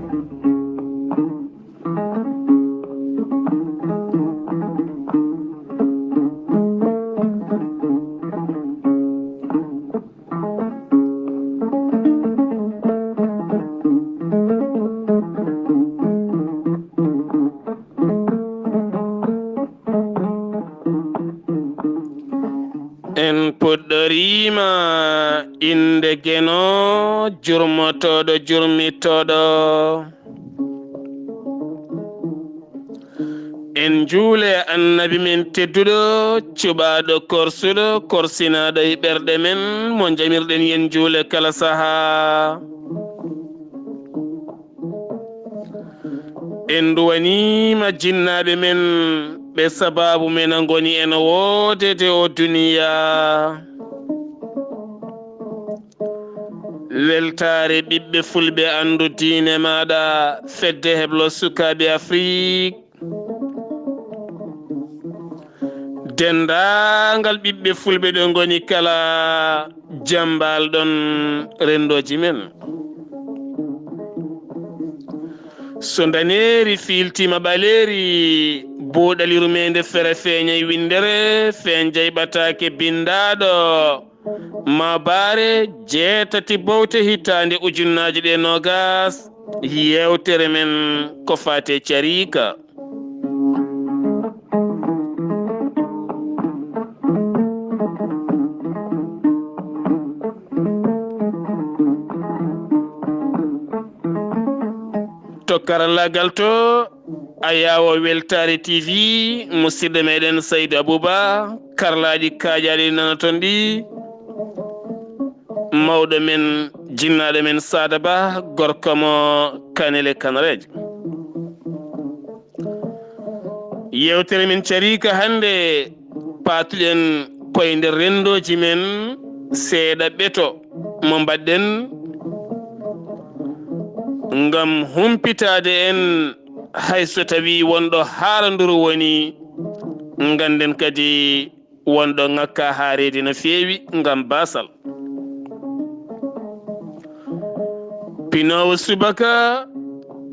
en puɗɗorima inde geno jurmotoɗo jurmitoɗo en juule annabi men tedduɗo cuɓaɗo korsuɗo korsinaɗo e ɓerɗe men mo jamirɗen yen juule kala saaha en duwanima jinnaɓe men ɓe sababu men a goni en wodede o duniya weltare ɓiɓɓe fulɓe andu diine maɗa fedde heblo sukaɓe Afrique dendagal ɓiɓɓe fulɓe ɗo goni kala jambal ɗon rendoji men so daneri filtima ɓaleri buuɗal yurmeende fere feeñay windere feeñjay ɓataake bindaɗo mawbaare 6 bowte hitande ujunnaje ɗe nogas yewtere men ko fate carika to karallagal to a yawo weltare TV musidɗo meɗen Saydou Abouba karlaji kajaɗi nana toon ɗi mawɗo men jinnaɗo men Sada Ba gorko mo Kanele Kanareje yewtere men carika hannde patuɗen koye nder rendoji men seeɗa ɓeto mo mbaɗɗen ngam humpitade en hayso tawi wonɗo haarandoru woni ganden kadi wonɗo ngakka haarede no feewi ngam basal pinowo subaka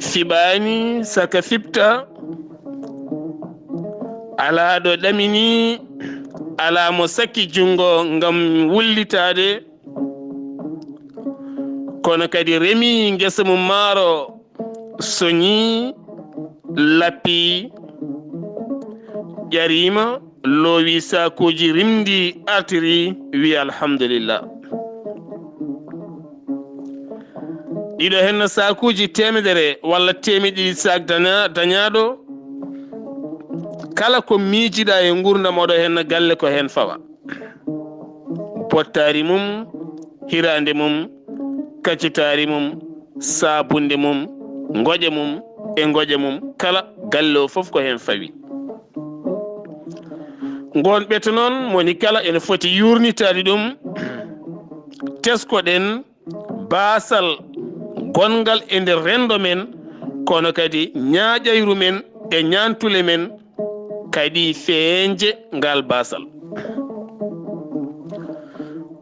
fiɓani saka fipta ala ɗo ɗamini ala mo sakki jungo ngam wullitade kono kadi remi ngesa mum maaro soñi lappi ƴarima loowi sakuji rimdi artiri wi alhamdulillah ɗiɗo henno sakuji temedere walla temedɗiɗi sak dañaɗo kala ko miijiɗa e gurdam oɗo henno galle ko hen fawa bottari mum hirande mum kaccitari mum sabunde mum goƴe mum e goƴe mum kala galle o foof ko hen fawi gon ɓeto noon moni kala ene foti yurnitade ɗum teskoɗen basal gongal e nder rendo men kono kadi ñaaƴayru men e ñantule men kadi feeñje ngal basal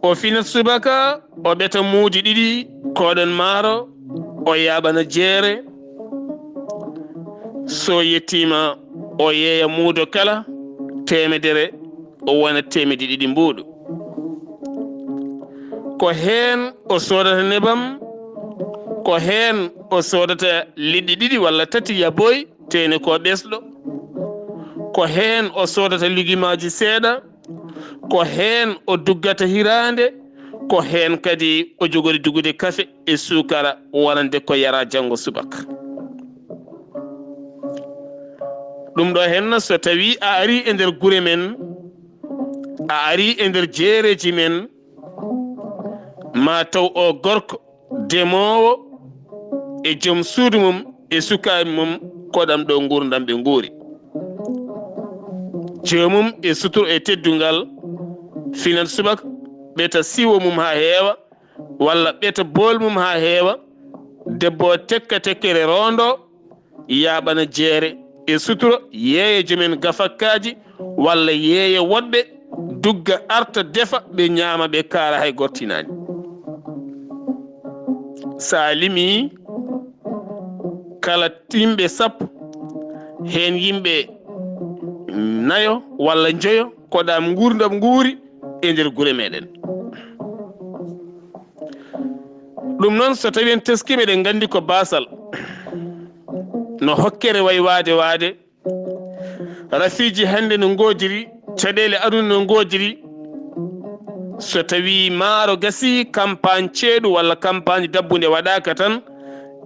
o finat subaka o ɓeta muudi ɗiɗi koɗon maaro o yaɓana jeere so yettima o yeeya muudo kala temedere o wona temedde ɗiɗi mbuuɗu ko heen o sodata nebam ko heen o sodata liɗɗi ɗiɗi walla tati yaboy tene ko ɓesɗo ko heen o sodata lijumaji seeɗa ko heen o duggata hirande ko heen kadi o jogori dugude kafe e sukara wonande ko yara janngo subaka ɗum ɗo henno so tawi a ari e nder gure men a ari e nder jeereji men ma taw o gorko demowo e joom suudu mum e sukaɓe mum koɗam ɗo gurdam ɓe guuri joomum e suturo e teddungal finat subaka ɓeta siwo mum ha heewa walla ɓeta bool mum ha heewa debbo tekka tekkere rondo yaɓana jeere e suturo yeeya joomen gafakkaji walla yeeya woɗɓe dugga arta defa ɓe ñaama ɓe kaara hay gortinani sa limi kala yimɓe sappo hen yimɓe nayo walla joyo koɗam gurdam guuri e nder gure meɗen. ɗum noon so tawi en teski meɗen gandi ko basal no hokkere way waade rafiji hannde no godiri caɗele aduna no godiri. So tawi maaro gasi campagne ceeɗu walla campagne dabbude waɗaka tan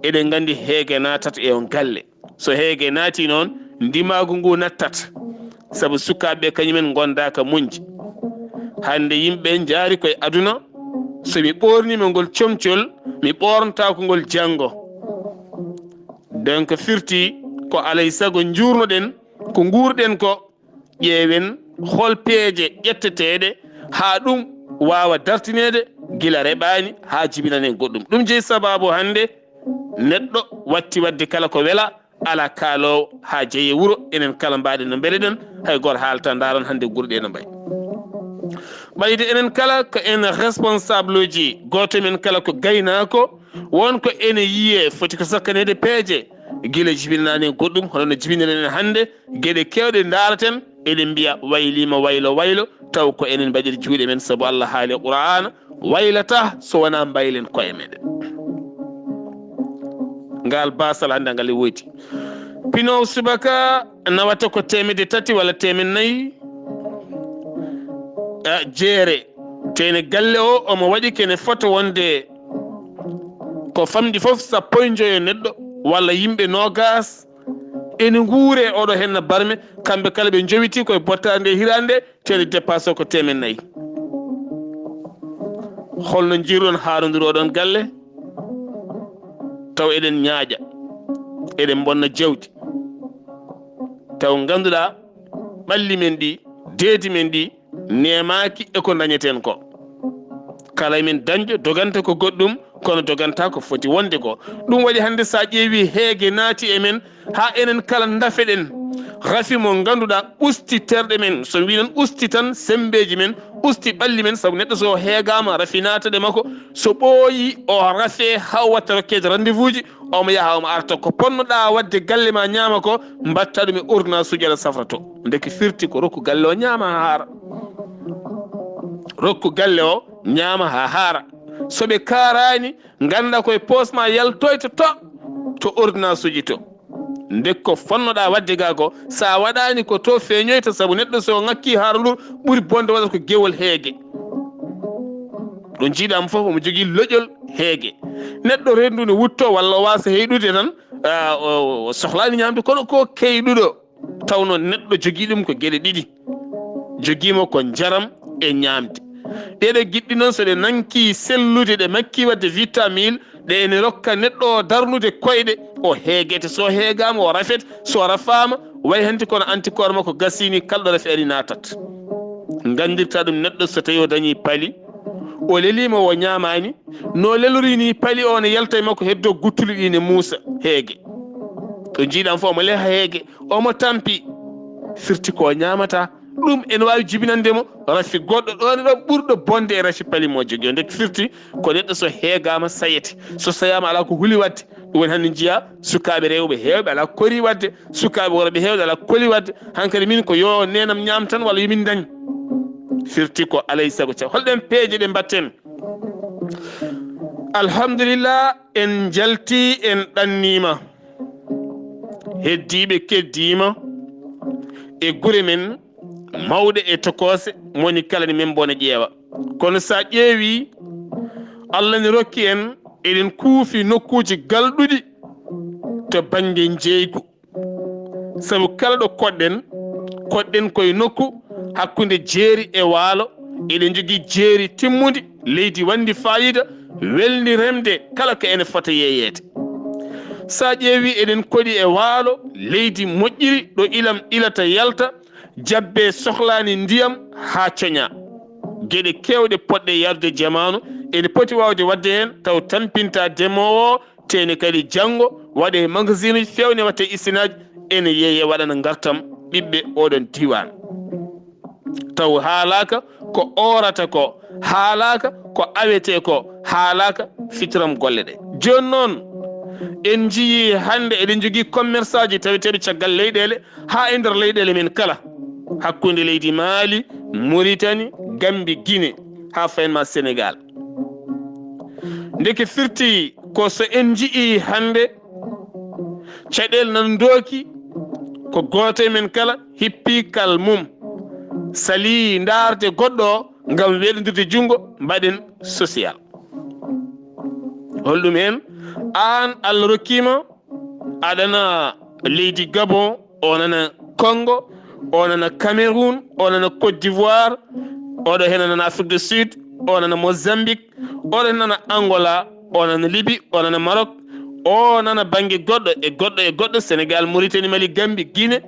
eɗen gandi heege natata e on galle. So heege naati noon ndimagu ngu nattat, sabu sukaɓe kañumen gondaka munji. hande yimɓe jaari koye aduna, so mi ɓornima ngol comcol mi ɓornata ko ngol janggo. donc firti ko alay sago jurnoɗen ko guurɗen ko ƴeewen hol peeje ƴetteteɗe ha ɗum wawa dartinede gila reɓani ha jibinanen goɗɗum. ɗum jeeyi sababu hande neɗɗo watti wadde kala ko wela ala kaalowo ha jeeye wuuro. enen kala mbaɗen no beeleɗen hay goto haalta daran hande gurɗe no mbayi ɓayde enen kala ko en responsable uji goto men kala ko gaynako wonko ene yiye foti ko sakkanede peeje guila jibinani goɗɗum hono no jibinirenen hande gueɗe kewɗe daraten eɗen mbiya waylima waylo taw ko enen mbaɗir juuɗe men, saabu Allah haali qur'ana waylata so wona mbaylen koye meɗen. ngal basal hande ngal woyti pino subaka nawata ko 300 walla 400 jeere tene galle o omo waɗi kene foto wonde ko famɗi foof 15 neɗɗo walla yimɓe 20 ene guure oɗo henna barme kamɓe kala ɓe jowiti koye bottade hirande tene dépasse ko 400. holno jiiruɗon haarodiri oɗon galle taw eɗen ñaaƴa eɗen bonna jawdi taw ganduɗa ɓalli men ɗi deedi men ɗi nemaki eko dañeten ko. kala men dañƴo doganta ko goɗɗum kono doganta ko foti wonde ko. ɗum waɗi hande sa ƴeewi heege naati e men ha enen kala dafeɗen rafi mo ganduɗa usti terɗe men. so wi noon usti tan sembeji men usti ɓalli men, saabu neɗɗo so heegama rafi nataɗe makko so ɓooyi o rafe haw watta rokkede rendez-vous ji omo yaha omo arta ko ponnoɗa wadde galle ma ñaama ko mbatta ɗum e ordonnance uji aɗa safra to. deke firti ko rokku galle o ñaama ha haara, rokku galle o ñaama ha haara. soɓe karani ganda koye posma yaltoyto to ordonnance uji to. ndekko fonnoɗa wadde ga ko sa waɗani ko to feeñoyta, saabu neɗɗo so ngakki haara ndu ɓuuri bonde waɗata ko gewol heege. ɗum jiiɗama foof omo jogui loƴol heege. neɗɗo rendu ne wutto walla o wasa heyɗude tan o sohlani ñamde, kono ko keyɗuɗo tawno neɗɗo jogui ɗum ko gueɗe ɗiɗi, joguimo ko jaram e ñamde. ɗeɗo giɗɗi noon so ɗe nanki sellude ɗe makki wadde vitamine ɗe ene rokka neɗɗo o darnude koyɗe o heeguete. so heegama o rafete, so rafama way hanti kono anticorps makko gasini kalɗo rafi ari natat. gandirta ɗum neɗɗo so tawi o dañi paali o lelima o ñamani no lelorini paali o ne yalta e makko heddo guttuli ɗi ne muusa heege. to jiiɗam fo omo leha heege omo tampi firti ko ñamata ɗum ene wawi jibinandemo rafi goɗɗo ɗon ɗo ɓurɗo bonde e rafi paali mo jogui o. ndek firti ko neɗɗo so heegama sayete, so sayama ala ko huuli wadde. ɗum woni hannde jiiya sukaɓe rewɓe hewɓe ala kori wadde, sukaɓe worɓe hewɓe ala koli wadde. hankkadi min ko yo nenam ñam tan walla yomin dañ. firti ko alay sago ca holɗen peeje ɗe mbatten. alhamdulillah en jalti en ɗannima heddiɓe keddima e gure men mawɗe e tokose moni kala ni men bone ƴeewa. kono sa ƴeewi Allah ne rokki en eɗen kuufi nokkuji galɗuɗi to banggue jeygu, saabu kala ɗo koɗɗen koye nokku hakkude jeeri e waalo. eɗen jogui jeeri timmudi, leydi wandi fayida, welni remde kala ko ene fota yeyede. sa ƴeewi eɗen koɗi e waalo, leydi moƴƴiri ɗo ilam ilata yalta, jabbe sohlani ndiyam ha coña. gueɗe kewɗe poɗɗe yarde jamanu ene poti wawde wadde hen taw tampinta demowo tene kadi janggo waɗe magasin uji fewne watte istinaji ene yeeye waɗana gartam ɓiɓɓe oɗon diwan. taw haalaka ko orata ko, haalaka ko awete ko, haalaka fitiram golle ɗe. joni noon en jii hannde eɗen jogii commerçant ji taweteɓe caggal leyɗele ha e nder leyɗele men kala hakkunde leydi Mali, Mauritanie, Gambie, Guinée ha fayenma Sénégal. ndeke firti ko so en jii hannde caɗele nan dooki ko gooto e men kala hippi kal mum sali ndaarde goɗɗo ngam weɗodirde junngo mbaɗen social. holɗum hen an Allah rokkima aɗana leydi Gabon, o nana Congo, o nana Cameroun, o nana Côte d'Ivoire, oɗo hen nana Afrique du Sud, o nana Mozambique, oɗo nana Angola, o nana Libye, o nana Maroc, o nana banggue goɗɗo e goɗɗo e goɗɗo Sénégal, Mauritanie, Mali, Gambie, Guinée.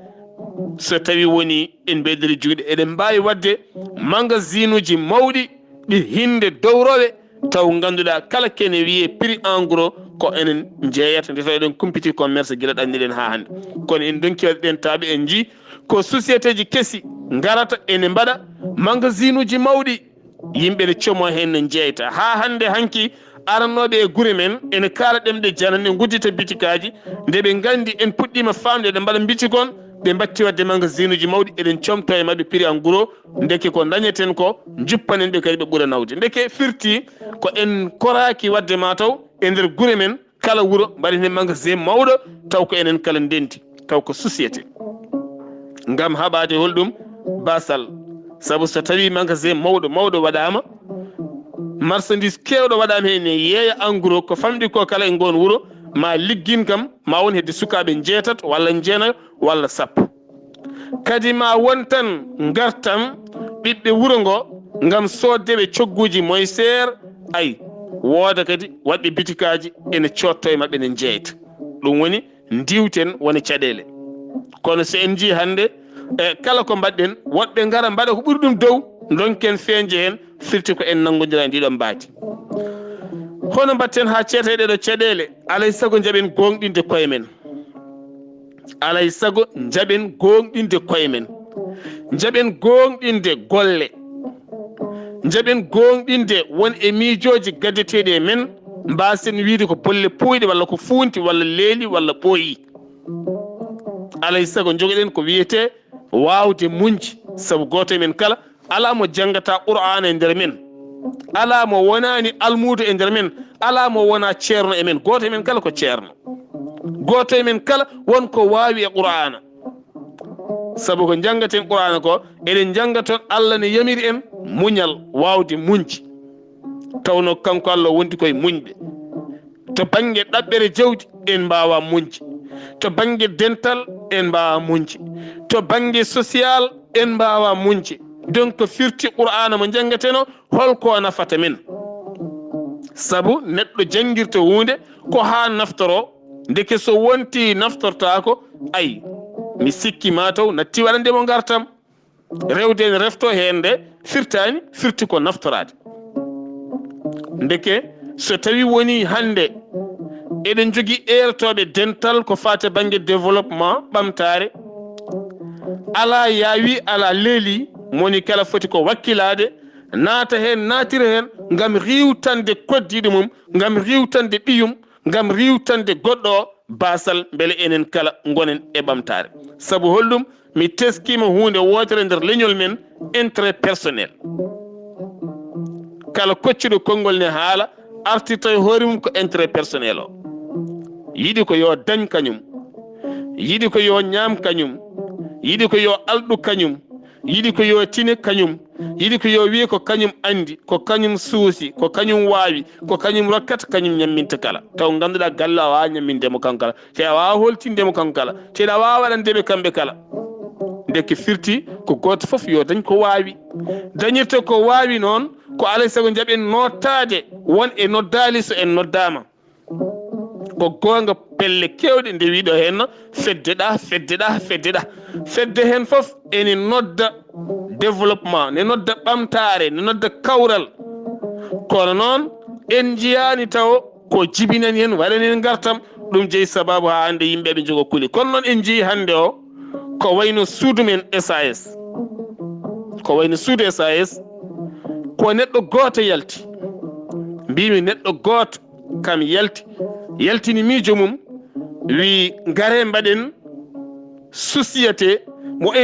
so tawi woni en ɓeydiri juuɗe eɗen mbawi wadde magasin uji mawɗi ɗi hinde dowroɓe taw ganduɗa kala kene wiye prix en gros ko enen jeeyata nde taw eɗen compiti commerce guila ɗanniɗen ha hande. kono en donki waɗɗen taaɓe en jii ko société ji kesi garata ene mbaɗa magasin uji mawɗi yimɓe ne como hen ne jeeyta ha hande hanki aranoɓe e guure men ene kaala ɗemɗe janane ɓe guddita bitikaji nde ɓe gandi en puɗɗima famde eɗen mbaɗa bitikon ɓe batti wadde magasin uji mawɗi eɗen comto e mabɓe prix en gros ndeke ko dañeten ko juppanen ɓe kadi ɓe ɓuura nawde. ndeke firti ko en koraki wadde mataw e nder guure men kala wuuro mbaɗen hen magasin mawɗo taw ko enen kala ndenti taw ko société ngam haɓade holɗum basal. saabu so tawi magasin mawɗo waɗama marchandise kewɗo waɗama hen e yeeya en gros ko famɗi ko kala e gon wuuro ma liggin kam ma won hedde sukaɓe jeetato walla jeenayo walla sappo. kadi ma won tan gartam ɓiɓɓe wuuro ngo ngam soddeɓe cogguji moyseer ay wooda kadi waɗɓe bitikaji ene cotto e mabɓe ne jeeyta. ɗum woni diwten woni caɗele. kono so en jii hande e kala ko mbaɗɗen woɗɓe ngara mbaɗa ko ɓuuri ɗum dow donken feeñje hen firti ko en nangodira ndiɗon mbaati. hono mbatten ha ceeta ɗeɗo caɗele alay saago jaɓen gonɗinde koye men, alay saago jaɓen gonɗinde koye men, jaɓen gonɗinde golle, jaɓen gonɗinde won e miijoji gaddeteɗi e men mbasen wiide ko bolle puyɗe walla ko funti walla leeli walla ɓooyi. alay saago jogoɗen ko wiyete wawde munji saabu goto men kala ala mo jangata qur'ana e nder men, ala mo wonani almudo e nder men, ala mo wona ceerno e men. goto men kala ko ceerno, goto men kala wonko wawi e qur'ana saabu ko jangaten qur'ana ko eɗen jangaton Allah ne yamiri en muñal wawde munji tawno kanko Allah wondi koye muñɓe. to banggue ɗaɓɓere jawdi en mbawa munji, to banggue dental en mbawa munji, to banggue social en mbawa munji. donc firti qur'ana mo jangateno holko nafata men saabu neɗɗo jangirta hunde ko ha naftoro ndeke so wonti naftortako ay mi sikki mataw natti waɗandemo gartam rewde ne refto hen nde firtani firti ko naftorade. ndeke so tawi woni hande eɗen jogui ertoɓe dental ko fate banggue développement ɓamtare ala yawi ala leeli moni kala foti ko wakkilade naata hen natira hen ngam riwtande koddiɗo mum, ngam riwtande ɓiyum, ngam riwtande goɗɗo basal beele enen kala gonen e ɓamtare. saabu holɗum mi teskima hunde wotere nder leñol men intérêt personnel. kala koccuɗo konngol ne haala artirta e hoore mum ko intérêt personnel o yiɗi ko yo dañ kañum, yiɗi ko yo ñaam kañum, yiɗi ko yo alɗu kañum, yiɗi ko yo tine kañum, yiɗi ko yo wiye ko kañum andi, ko kañum suusi, ko kañum waawi, ko kañum rokkata, kañum ñamminta kala. taw ganduɗa galle a wawa ñammindemo kanko kala, te a wawa holtindemo kanko kala, teɗa wawa waɗandeɓe kamɓe kala. ndeke firti ko goto foof yo dañ ko waawi. dañirta ko waawi noon ko alay saago jaɓen nottade won e noddali so en noddama ko gonga pelle kewɗe nde wiɗo henno feddeɗa feddeɗa feddeɗa fedde hen foof ene nodda développement, ne nodda ɓamtare, ne nodda kawral. kono noon en jiyani taw ko jibinani hen waɗani hen gartam ɗum jeeyi sababu ha hande yimɓeɓe jogo kuuli. kono noon en jeeyi hande o ko wayno suudu men SAS, ko wayno suudu SAS ko neɗɗo goto yalti. mbimi neɗɗo goto kam yalti yaltini miijo mum wi ngare mbaɗen société mo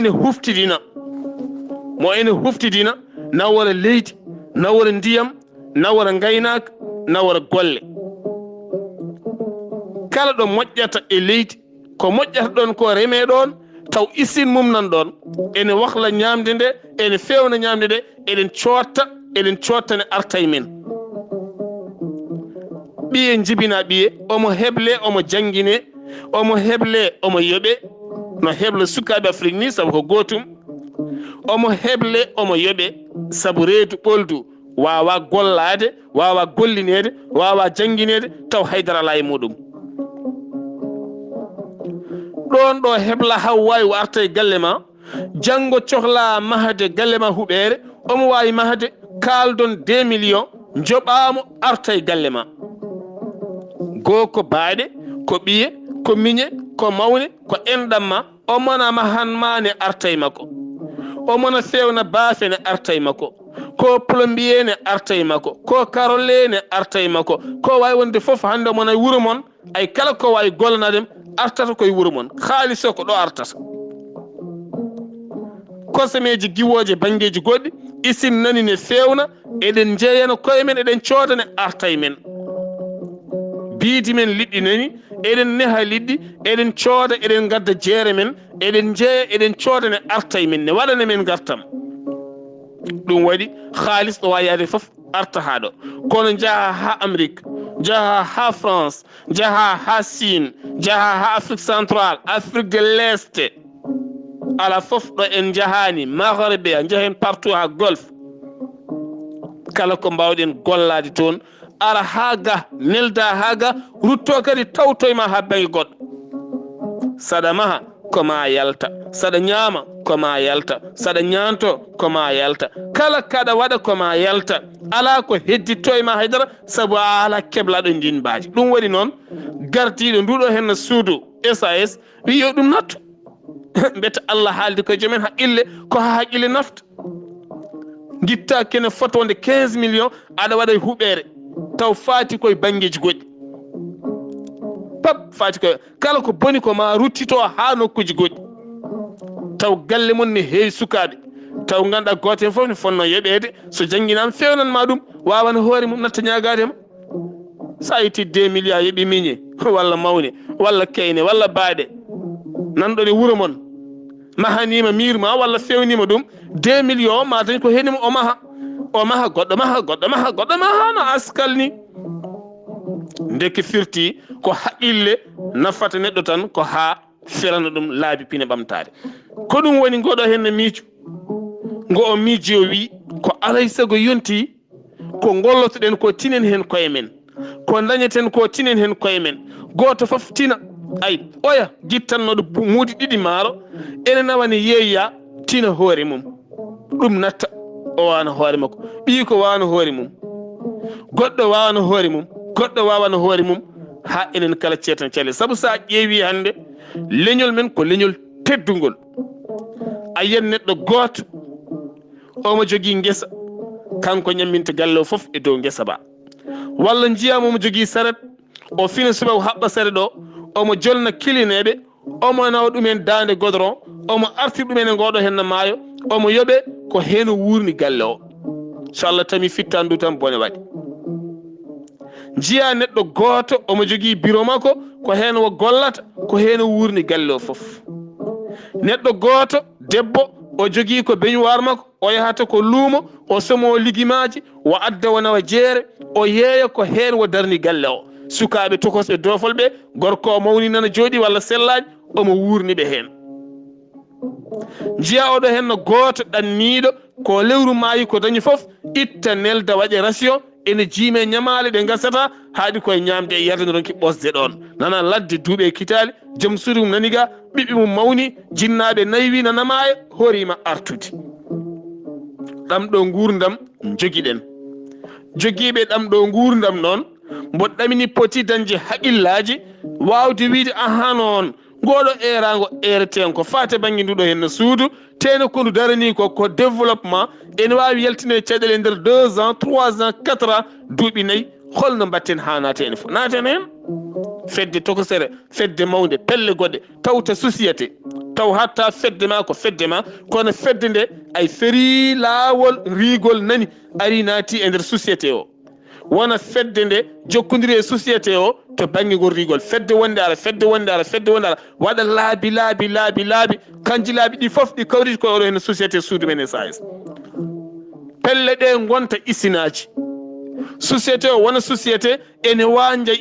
ene huftidina nawara leydi nawara ndiyam nawara ngaynaaka nawara golle kala ɗo moƴƴata e leydi ko moƴƴata ɗon ko reme ɗon taw isin mum nan ɗon ene wahla ñamde nde ene fewna ñamde nde eɗen cottane arta e men ɓiye jibina ɓiye omo heble omo jangine omo heble omo yoɓe no hebla sukaɓe Afrique ni sabu ko gotum omo heble omo yoɓe sabu reedu ɓoldu wawa gollade wawa gollinede wawa janguinede taw haydara ala e muɗum ɗon ɗo hebla haw wawi o arta e galle ma janggo cohla mahade galle ma huɓere omo wawi mahade kaldon 2 millions joɓamo arta e galle ma goo ko baaɗe ko ɓiye ko miñe ko mawne ko enɗam ma o mona mahanma ne arta e makko o mona fewna baafe ne arta e makko ko plombier ne arta e makko ko carolle ne arta e makko ko wawi wonde foof hande mona e wuuro mon ay kala ko wawi gollanadem artata koye wuuro mon haalis o ko ɗo artata kosameji giwoje banggueji goɗɗi isin nani ne fewna eɗen jeeyana koye men eɗen coodane arta e men biidi men liɗɗi nani eɗen neha liɗɗi eɗen cooda eɗen gadda jeere men eɗen jeeya eɗen coodane arta e men ne waɗana men gartam ɗum waɗi haalis ɗo wawi yaade foof arta ha ɗo kono jaaha ha Amérique jaaha ha France jaaha ha Chine jaaha ha Afrique centrale Afrique de l'Est ala foof ɗo en jahani Magharibe a jahen partout ha Golfe kala ko mbawɗen gollade toon ara haga nelda haga rutto kadi tawtoyma ha bangi goɗɗo saɗa maha koma yalta saɗa ñaama koma yalta saɗa ñanto koma yalta kala kaɗa waɗa koma yalta ala ko heddittoyma haydara saabu a ala keblaɗo jinbaji ɗum waɗi noon gardiɗo nduɗo henno suudu SAS wi yo ɗum nattu mbete Allah haaldi ko joomen haqqille ko ha haqqille nafta guitta kene fotonde 15 millions aɗa waɗa e huɓere taw faati koye banggueji goɗɗi pap faati koye kala ko boni ko ma ruttito ha nokkuji goɗɗi taw galle mon ne heewi sukaɓe taw ganduɗa goto hen foof ne fonno yoɓede so jangguinama fewnanma ɗum wawana hoore mum natta ñagadema sa itti 2 millions yoɓi miñe walla mawne walla kayne walla baaɗe nanɗon e wuuro mon mahanima mirma walla fewnima ɗum 2 millions ma dañi ko henima o maha goɗɗo maha no askal ni ndeke firti ko haqqille nafata neɗɗo tan ko ha firana ɗum laabi pine ɓamtade ko ɗum woni ngoɗo hen miijo ngo o miiji o wi ko alay sago yonti ko gollotoɗen ko tinen hen koye men ko dañeten ko tinen hen koye men goto foof tina ay oya guittannoɗo muudi ɗiɗi maaro ene nawani yeeya tina hoore mum ɗum natta o wana hoore makko ɓii ko wawano hoore mum goɗɗo wawano hoore mum goɗɗo wawano hoore mum ha enen kala ceetan calle saabu sa ƴeewi hande leñol men ko leñol teddugol a yiyat neɗɗo goto omo jogui guesa kanko ñamminta galle o foof e dow guesa ba walla jiyama omo jogui saret o fina suba o haɓɓa saret o omo jolna kilineɓe omo nawa ɗumen dande goudron omo artir ɗumen e ngoɗo henno maayo omo yoɓe ko heno wurni galle o so Allah tami fitta ndu tan bone waɗi jiya neɗɗo goto omo jogui bureau makko ko hen o gollata ko hen wurni galle o foof neɗɗo goto debbo o jogui ko beñuwar makko o yahata ko luumo o somo ligimaji o adda o nawa jeere o yeeya ko hen o darni galle o sukaɓe tokosɓe dofol ɓe gorko o mawni nana jooɗi walla sellaji omo wurni ɓe hen jiya oɗo henno goto ɗanniɗo ko lewru maayi ko dañi foof itta nelda waɗe ration ene jiime ñamale ɗe gasata haaɗi koye ñamde e yarde ronki ɓosde ɗon nana ladde duuɓe kitali joom suudu mum nani ga ɓiɓɓe mum mawni jinnaɓe naywi nanamaya hoorima artude ɗam ɗo gurdam joguiɗen joguiɓe ɗam ɗo gurdam noon mbo ɗamini poti dañde haqillaji wawde wiide aha noon ngoɗo erago ereten ko fate banggue nduɗo henno suudu teno ko ndu darani ko développement ene wawi yaltine caɗele e nder 2 ans 3 ans 4 ans duuɓi nayyi holno mbatten ha naate ene fo naten hen fedde tokosere fedde mawde pelle goɗɗe tawta société taw hatta fedde ma ko fedde ma kono fedde nde ay feri laawol rigol nani ari naati e nder société o wona fedde nde jokkodiri e société o to banggue ngol rigol fedde wonde ara fedde wonde ara fedde wonde ara waɗa laabi kanji laabi ɗi foof ɗi kawriti ko oɗo hen société suudu men e sayes pelle ɗe gonta isinaji société o wona société ene wanja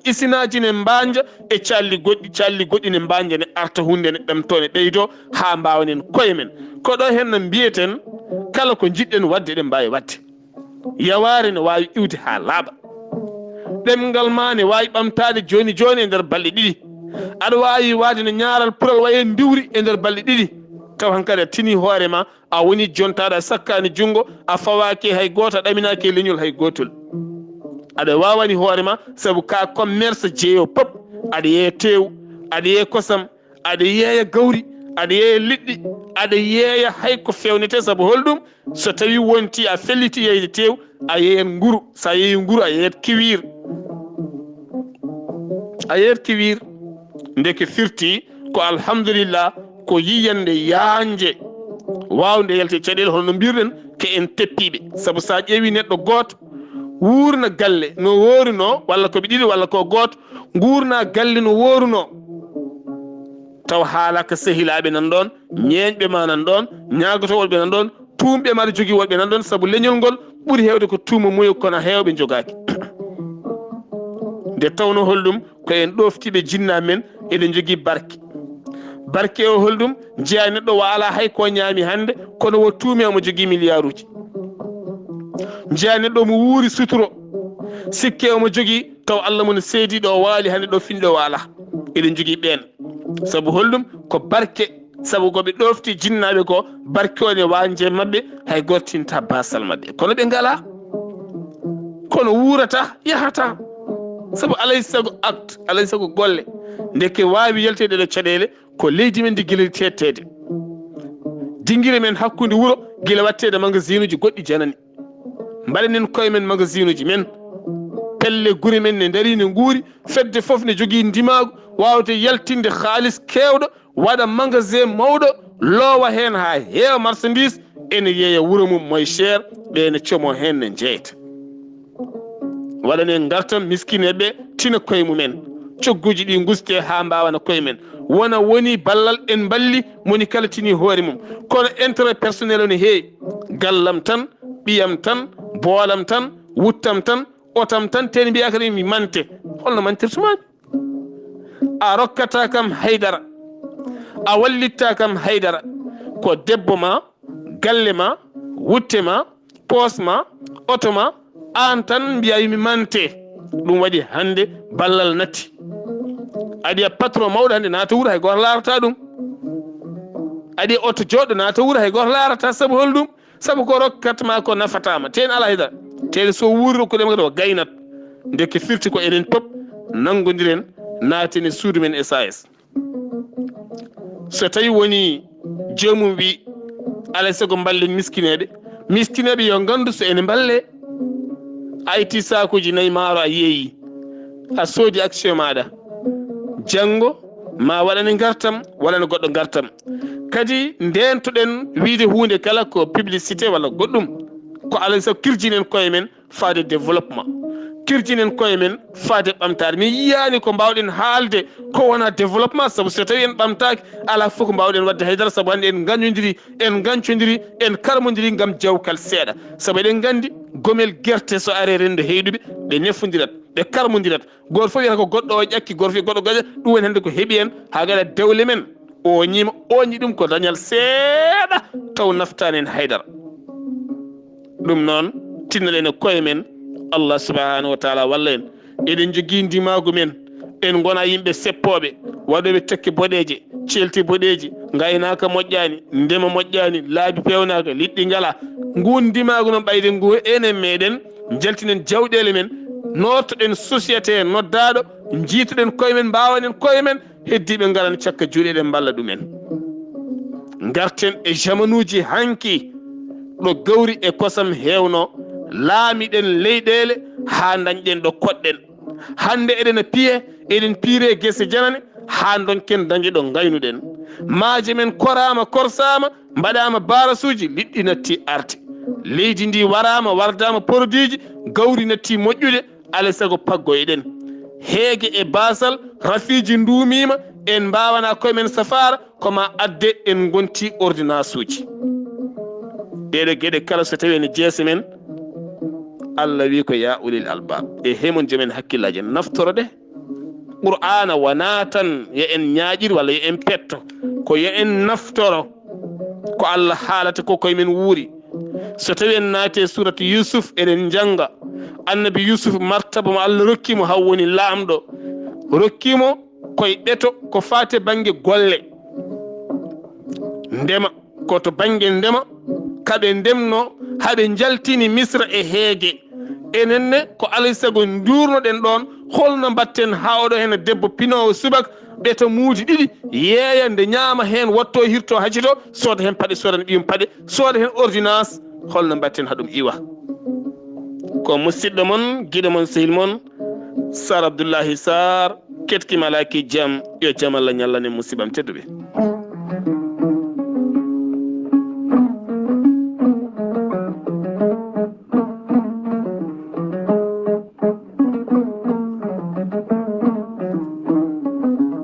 isinaji ne mbanja e calli goɗɗi ne mbanja ne arta hunde ne ɗemto ne ɓeydo ha mbawanen koye men ko ɗo hen no mbiyeten kala ko jiɗɗen wadde ɗen mbawi wadde yaware ne wawi iwde ha laaɓa ɗemgal ma ne wawi ɓamtade joni e nder balɗe ɗiɗi aɗa wawi wade no ñaaral pural waye ndiwri e nder balɗe ɗiɗi taw hankkadi a tini hoore ma a woni jontaɗo a sakkani jungo a fawaki hay goto a ɗaminaki leñol hay gotol aɗa wawani hoore ma saabu ka commerce jeeyo pop aɗa yeeya tew aɗa yeeya kosam aɗa yeeya gawri aɗa yeeya liɗɗi aɗa yeeya hay ko fewnete saabu holɗum so tawi wonti a felliti yeyde tew a yeeyat nguru sa yeeyi nguru a yeeyat kiwir ndeke firti ko alhamdulillah ko yiyande yanje wawde yelte caɗele holno mbirɗen ke en teppiɓe saabu sa ƴeewi neɗɗo goto wurna galle no woruno walla koɓe ɗiɗi walla ko goto gurna galle no woruno taw haalaka sehilaɓe nan ɗon ñeeñɓe ma nan ɗon ñagotowolɓe nan ɗon tumɓe maɗa jogui wolɓe nan ɗon saabu leñol ngol ɓuuri hewde ko tuuma muyo kono hewɓe jogaki nde tawno holɗum ko en ɗoftiɓe jinna men eɗen jogui barke o holɗum jeeya neɗɗo o ala hay ko ñaami hannde kono wo tuumi omo jogui milliard uji jeeya neɗɗo omo wuuri suturo sikke omo jogui taw Allah mum seediɗo o waali hannde ɗo finɗo o ala eɗen jogui ɓeen saabu holɗum ko barke saabu koɓe ɗofti jinnaɓe ko barke o ne wanje mabɓe hay gortinta basal mabɓe kono ɓe ngala kono wuurata yahata saabu alay sago acte alay sago golle ndeke wawi yaltede ɗo caɗele ko leydi men ndi guila tettede dinguire men hakkude wuuro guila wattede magasin uji goɗɗi janani mbaɗanen koye men magasin uji men pelle guri men ne daari ne guuri fedde foof ne jogui ndimago wawde yaltinde haalis kewɗo waɗa magasin mawɗo loowa hen ha heewa marchandise ene yeeya wuuro mum moye cher ɓene como hen ne jeyta waɗanen gartam miskineɓe tina koye mumen cogguji ɗi guste ha mbawana koye men wona woni ballal en balli moni kala tini hoore mum kono intérêt personnel o ne heewi gallam tan ɓiyam tan boolam tan wuttam tan otam tan teni mbiya kadi mi mante holno mantirtumami a rokkata kam haydara a wallitta kam haydara ko debbo ma galle ma wutte ma poos ma oto ma an tan mbiya yimi mante ɗum waɗi hannde ballal natti aɗi a patron mawɗo hannde naata wuuro hay goto larata ɗum aɗi oto joɗɗo naata wuuro hay goto larata saabu holɗum saabu ko rokkatma ko nafatama ten ala haydara tede so wuuri ko ɗem kadi o gaynat ndeke firti ko eɗen pop nanggodiren naatene suudu men SAS so tawi woni jomum wi alay sago ballen miskineɓe yo gandu so ene balle a itti sakuji 4 maaro a yeeyi a soodi action maɗa janggo ma waɗane gartam waɗane goɗɗo gartam kadi ndentoɗen wiide hunde kala ko publicité walla goɗɗum ko alay sago kirjinen koye men faade développement kirjinen koye men faade ɓamtade mi yiyani ko mbawɗen haalde ko wona développement saabu so tawi en ɓamtaki ala fof ko mbawɗen wadde haydara saabu hannde en gancodiri en karmodiri gam jawkal seeɗa saabu eɗen gandi gomel guerte so are rendo heyɗuɓe ɓe nefodirat ɓe karmodirat goto fof wiyata ko goɗɗo o ƴakki goto fof goɗɗo gaƴa ɗum woni hannde ko heeɓi en ha gaɗa dewle men o ñima oñi ɗum ko dañal seeɗa taw naftani en haydara ɗum noon tinnoɗen e koye men Allah subhanahu wa taala walla en eɗen jogui ndimagu men en gona yimɓe seppoɓe waɗoɓe tekke boɗeje celti boɗeji gaynaka moƴƴani ndema moƴƴani laabi pewnaka liɗɗi ngala ngun ndimagu noon ɓayden ngu enen meɗen jaltinen jawɗele men nottoɗen société noddaɗo jiitoɗen koye men mbawanen koye men heddiɓe garan cakka juuɗeɗen balla ɗumen garten e jamanuji hanki ɗo gawri e kosam hewno laamiɗen leyɗele ha dañɗen ɗo koɗɗen hande eɗen piye eɗen piire gese janane ha donken dañde ɗo gaynuɗen maaje men korama korsama mbaɗama barasuji liɗɗi natti arde leydi ndi warama wardama produit ji gawri natti moƴƴude alay saago paggoyeɗen heege e basal rafiji ndumima en mbawana koyemen safara koma adde en gonti ordonnance uji ɗeɗo gueɗe kala so tawi ene jeesa men Allah wi ko ya ulil albab e hemon jomen hakkillaji en naftoroɗe qur'ana wona tan yo en ñaaƴir walla yo en petto ko yo en naftoro ko Allah haalata ko koye men wuuri so tawi en naate suratu yusuf eɗen janga annabi yusuf martaba mo Allah rokkimo haw woni laamɗo rokkimo koye ɓeto ko fate banggue golle ndema ko to banggue ndema kaɓe ndemno haɓe jaltini misra e heege enenne ko alay saago jurnoɗen ɗon holno mbatten ha oɗo hen debbo pinowo subaka ɓeto muuji ɗiɗi yeeya nde ñaama hen watto hirto hacito sooda hen paɗe sodana ɓiyum paɗe sooda hen ordonnance holno mbatten haɗum iwa ko musidɗo moon guiɗo moon sehil moon Saar Abdullaahi Saar ketkima alaki jaam yo jaam Allah ñallane musibam tedduɓe